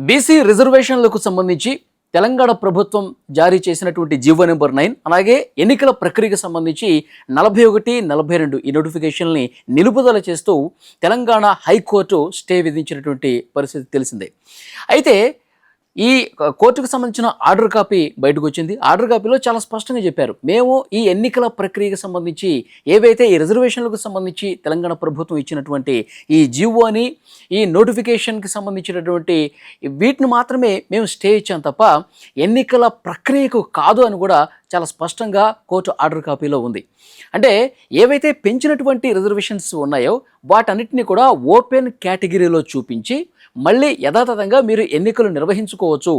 BC రిజర్వేషన్లకు సంబంధించి తెలంగాణ ప్రభుత్వం జారీ చేసినటువంటి జీవో నెంబర్ 9 అలాగే ఎన్నికల ప్రక్రియకు సంబంధించి 41, 42 ఈ నోటిఫికేషన్ని నిలుపుదల చేస్తూ తెలంగాణ హైకోర్టు స్టే విధించినటువంటి పరిస్థితి తెలిసిందే. అయితే ఈ కోర్టుకు సంబంధించిన ఆర్డర్ కాపీ బయటకు వచ్చింది. ఆర్డర్ కాపీలో చాలా స్పష్టంగా చెప్పారు, మేము ఈ ఎన్నికల ప్రక్రియకు సంబంధించి ఏవైతే ఈ రిజర్వేషన్లకు సంబంధించి తెలంగాణ ప్రభుత్వం ఇచ్చినటువంటి ఈ జీవోని ఈ నోటిఫికేషన్కి సంబంధించినటువంటి వీటిని మాత్రమే మేము స్టే ఇచ్చాం తప్ప ఎన్నికల ప్రక్రియకు కాదు అని కూడా చాలా స్పష్టంగా కోర్టు ఆర్డర్ కాపీలో ఉంది. అంటే ఏవైతే పెంచినటువంటి రిజర్వేషన్స్ ఉన్నాయో వాటన్నిటిని కూడా ఓపెన్ కేటగిరీలో చూపించి మళ్ళీ యథాతథంగా మీరు ఎన్నికలు నిర్వహించుకోవచ్చు,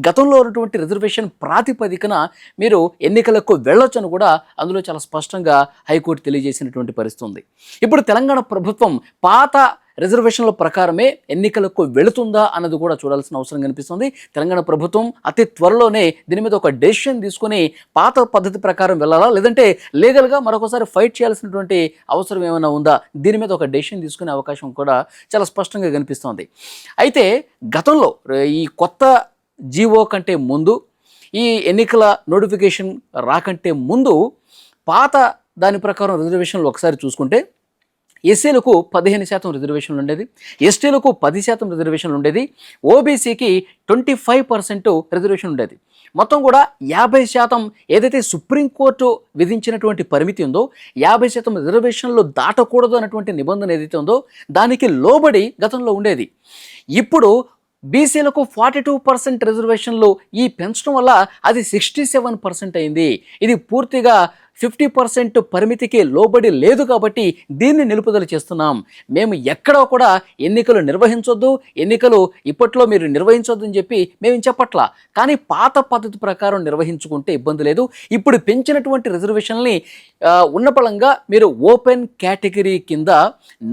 గతంలో ఉన్నటువంటి రిజర్వేషన్ ప్రాతిపదికన మీరు ఎన్నికలకు వెళ్ళొచ్చు అని కూడా అందులో చాలా స్పష్టంగా హైకోర్టు తెలియజేసినటువంటి పరిస్థితి ఉంది. ఇప్పుడు తెలంగాణ ప్రభుత్వం పాత రిజర్వేషన్ల ప్రకారమే ఎన్నికలకు వెళుతుందా అన్నది కూడా చూడాల్సిన అవసరం కనిపిస్తుంది. తెలంగాణ ప్రభుత్వం అతి త్వరలోనే దీని మీద ఒక డెసిషన్ తీసుకొని పాత పద్ధతి ప్రకారం వెళ్ళాలా, లేదంటే లీగల్గా మరొకసారి ఫైట్ చేయాల్సినటువంటి అవసరం ఏమైనా ఉందా, దీని మీద ఒక డెసిషన్ తీసుకునే అవకాశం కూడా చాలా స్పష్టంగా కనిపిస్తోంది. అయితే గతంలో ఈ కొత్త జీవో కంటే ముందు, ఈ ఎన్నికల నోటిఫికేషన్ రాకంటే ముందు పాత దాని ప్రకారం రిజర్వేషన్లు ఒకసారి చూసుకుంటే ఎస్సీలకు 15% రిజర్వేషన్లు ఉండేది, ఎస్టీలకు 10% రిజర్వేషన్లు ఉండేది, ఓబీసీకి 25% రిజర్వేషన్ ఉండేది. మొత్తం కూడా 50% ఏదైతే సుప్రీంకోర్టు విధించినటువంటి పరిమితి ఉందో 50% రిజర్వేషన్లు దాటకూడదు అన్నటువంటి నిబంధన ఏదైతే ఉందో దానికి లోబడి గతంలో ఉండేది. ఇప్పుడు బీసీలకు 42% రిజర్వేషన్లు ఈ పెంచడం వల్ల అది 67% అయింది. ఇది పూర్తిగా 50% పరిమితికి లోబడి లేదు కాబట్టి దీన్ని నిలుపుదల చేస్తున్నాం. మేము ఎక్కడా కూడా ఎన్నికలు నిర్వహించొద్దు, ఎన్నికలు ఇప్పట్లో మీరు నిర్వహించొద్దు అని చెప్పి మేము చెప్పట్లా, కానీ పాత పద్ధతి ప్రకారం నిర్వహించుకుంటే ఇబ్బంది లేదు. ఇప్పుడు పెంచినటువంటి రిజర్వేషన్ని ఉన్నపళంగా మీరు ఓపెన్ కేటగిరీ కింద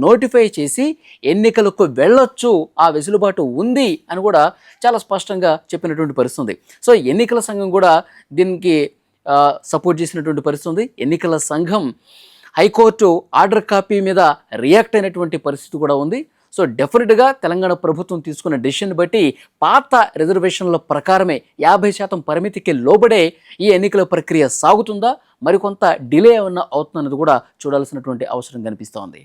నోటిఫై చేసి ఎన్నికలకు వెళ్ళొచ్చు, ఆ వెసులుబాటు ఉంది అని కూడా చాలా స్పష్టంగా చెప్పినటువంటి పరిస్థితి. సో ఎన్నికల సంఘం కూడా దీనికి సపోర్ట్ చేసినటువంటి పరిస్థితి ఉంది. ఎన్నికల సంఘం హైకోర్టు ఆర్డర్ కాపీ మీద రియాక్ట్ అయినటువంటి పరిస్థితి కూడా ఉంది. సో డెఫినెట్గా తెలంగాణ ప్రభుత్వం తీసుకున్న డెసిషన్ బట్టి పాత రిజర్వేషన్ల ప్రకారమే 50% పరిమితికి లోబడే ఈ ఎన్నికల ప్రక్రియ సాగుతుందా, మరికొంత డిలే ఏమన్నా అవుతుందన్నది కూడా చూడాల్సినటువంటి అవసరం కనిపిస్తోంది.